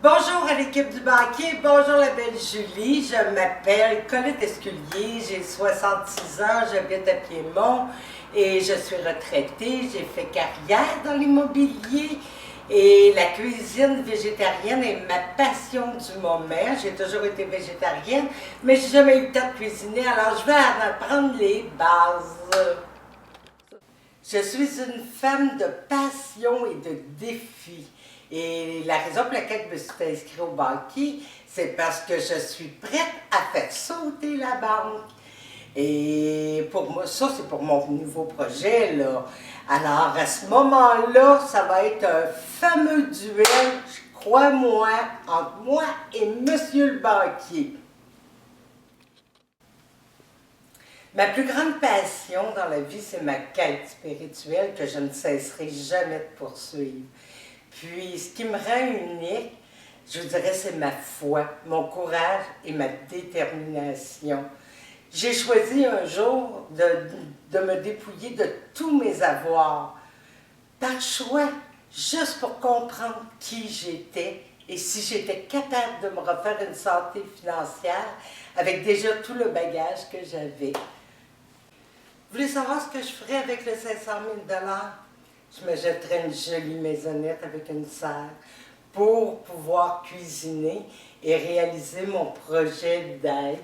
Bonjour à l'équipe du banquier, bonjour la belle Julie, je m'appelle Colette Esculier, j'ai 66 ans, j'habite à Piémont et je suis retraitée, j'ai fait carrière dans l'immobilier et la cuisine végétarienne est ma passion du moment. J'ai toujours été végétarienne, mais j'ai jamais eu le temps de cuisiner, alors je vais en apprendre les bases. Je suis une femme de passion et de défi. Et la raison pour laquelle je me suis inscrite au banquier, c'est parce que je suis prête à faire sauter la banque. Et pour moi, ça c'est pour mon nouveau projet, là. Alors à ce moment-là, ça va être un fameux duel, crois-moi, entre moi et Monsieur le banquier. Ma plus grande passion dans la vie, c'est ma quête spirituelle que je ne cesserai jamais de poursuivre. Puis, ce qui me rend unique, je vous dirais, c'est ma foi, mon courage et ma détermination. J'ai choisi un jour de me dépouiller de tous mes avoirs, par choix, juste pour comprendre qui j'étais et si j'étais capable de me refaire une santé financière avec déjà tout le bagage que j'avais. Vous voulez savoir ce que je ferais avec le 500 000 $? Je me jetterais une jolie maisonnette avec une serre pour pouvoir cuisiner et réaliser mon projet d'aide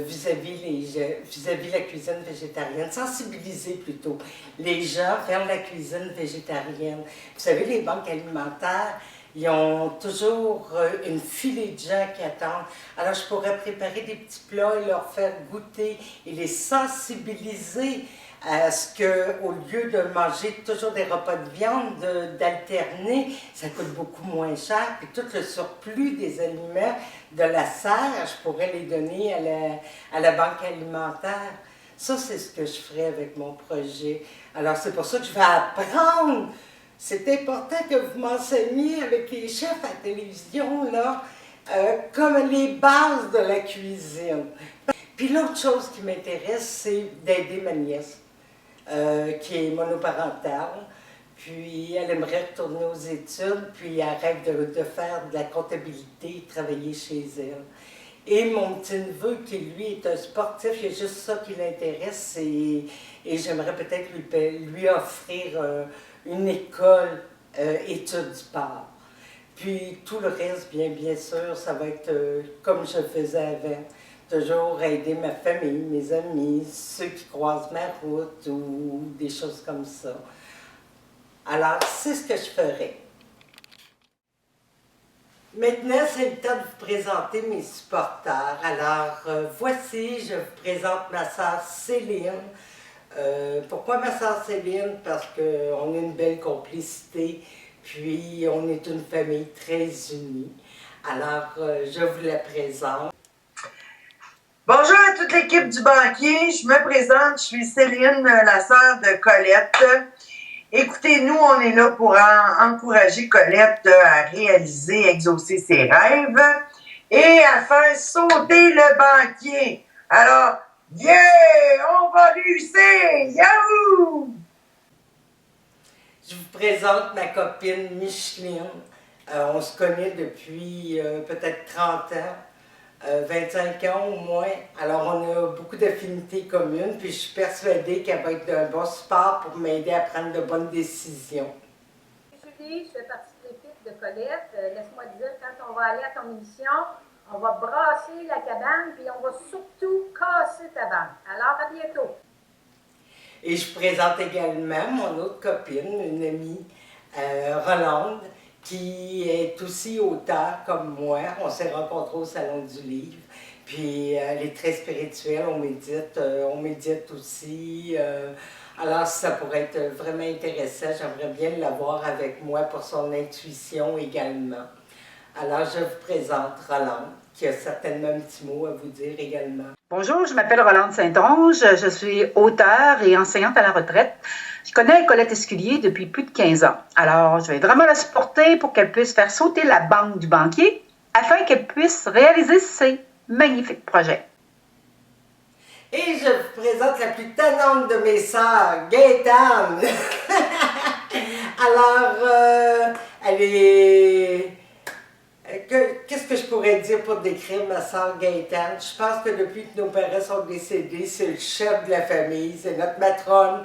vis-à-vis la cuisine végétarienne, sensibiliser plutôt les gens vers la cuisine végétarienne. Vous savez, les banques alimentaires, ils ont toujours une filée de gens qui attendent. Alors, je pourrais préparer des petits plats et leur faire goûter et les sensibiliser à ce qu'au lieu de manger toujours des repas de viande, d'alterner, ça coûte beaucoup moins cher. Puis tout le surplus des aliments de la serre, je pourrais les donner à la banque alimentaire. Ça, c'est ce que je ferais avec mon projet. Alors, c'est pour ça que je vais apprendre. C'est important que vous m'enseigniez avec les chefs à la télévision, là, comme les bases de la cuisine. Puis l'autre chose qui m'intéresse, c'est d'aider ma nièce, qui est monoparentale. Puis elle aimerait retourner aux études, puis elle rêve de faire de la comptabilité, travailler chez elle. Et mon petit-neveu, qui lui est un sportif, il y a juste ça qui l'intéresse, et j'aimerais peut-être lui offrir une école études sport. Puis tout le reste, bien sûr, ça va être comme je faisais avant. Toujours aider ma famille, mes amis, ceux qui croisent ma route ou des choses comme ça. Alors, c'est ce que je ferai. Maintenant, c'est le temps de vous présenter mes supporters. Alors, voici, je vous présente ma sœur Céline. Pourquoi ma sœur Céline? Parce qu'on a une belle complicité, puis on est une famille très unie. Alors, je vous la présente. Bonjour à toute l'équipe du banquier, je me présente, je suis Céline, la sœur de Colette. Écoutez, nous, on est là pour encourager Colette à réaliser, exaucer ses rêves et à faire sauter le banquier. Alors, yeah, on va réussir, yahoo! Je vous présente ma copine Micheline. On se connaît depuis peut-être 30 ans. 25 ans au moins. Alors, on a beaucoup d'affinités communes, puis je suis persuadée qu'elle va être d'un bon support pour m'aider à prendre de bonnes décisions. Julie, je fais partie de l'équipe de Colette. Laisse-moi te dire, quand on va aller à ton émission, on va brasser la cabane, puis on va surtout casser ta banque. Alors, à bientôt. Et je présente également mon autre copine, une amie, Rolande, qui est aussi auteure comme moi. On s'est rencontrés au Salon du Livre. Puis elle est très spirituelle, on médite aussi. Alors ça pourrait être vraiment intéressant. J'aimerais bien l'avoir avec moi pour son intuition également. Alors je vous présente Rolande, qui a certainement un petit mot à vous dire également. Bonjour, je m'appelle Rolande Saint-Onge, je suis auteure et enseignante à la retraite. Je connais Colette Esculier depuis plus de 15 ans. Alors, je vais vraiment la supporter pour qu'elle puisse faire sauter la banque du banquier afin qu'elle puisse réaliser ses magnifiques projets. Et je vous présente la plus tannante de mes sœurs, Gaëtane. Alors, elle est que je pourrais dire pour décrire ma sœur Gaëtane? Je pense que depuis que nos parents sont décédés, c'est le chef de la famille, c'est notre matrone.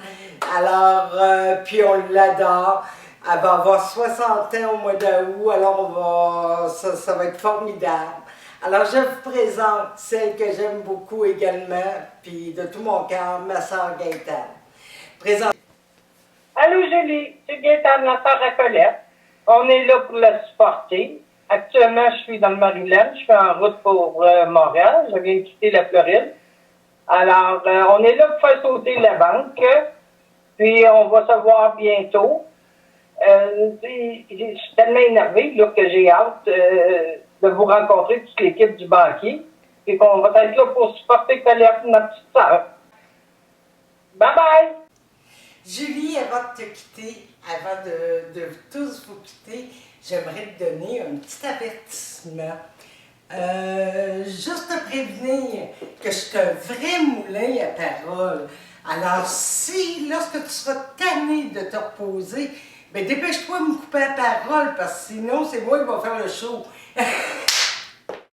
Alors, puis on l'adore. Elle va avoir 60 ans au mois d'août, alors ça va être formidable. Alors, je vous présente celle que j'aime beaucoup également, puis de tout mon cœur, ma sœur Gaëtane. Présente. Allô Julie, c'est Gaëtane, la sœur à Colette. On est là pour la supporter. Actuellement, je suis dans le Maryland, je suis en route pour Montréal, je viens de quitter la Floride. Alors, on est là pour faire sauter la banque, puis on va se voir bientôt. Je suis tellement énervé là, que j'ai hâte de vous rencontrer, toute l'équipe du banquier, et qu'on va être là pour supporter Colette, notre petite sœur. Bye bye! Julie, avant de te quitter, avant de tous vous quitter, j'aimerais te donner un petit avertissement. Juste te prévenir que je suis un vrai moulin à parole. Alors, si, lorsque tu seras tanné de te reposer, ben dépêche-toi de me couper la parole, parce que sinon, c'est moi qui va faire le show.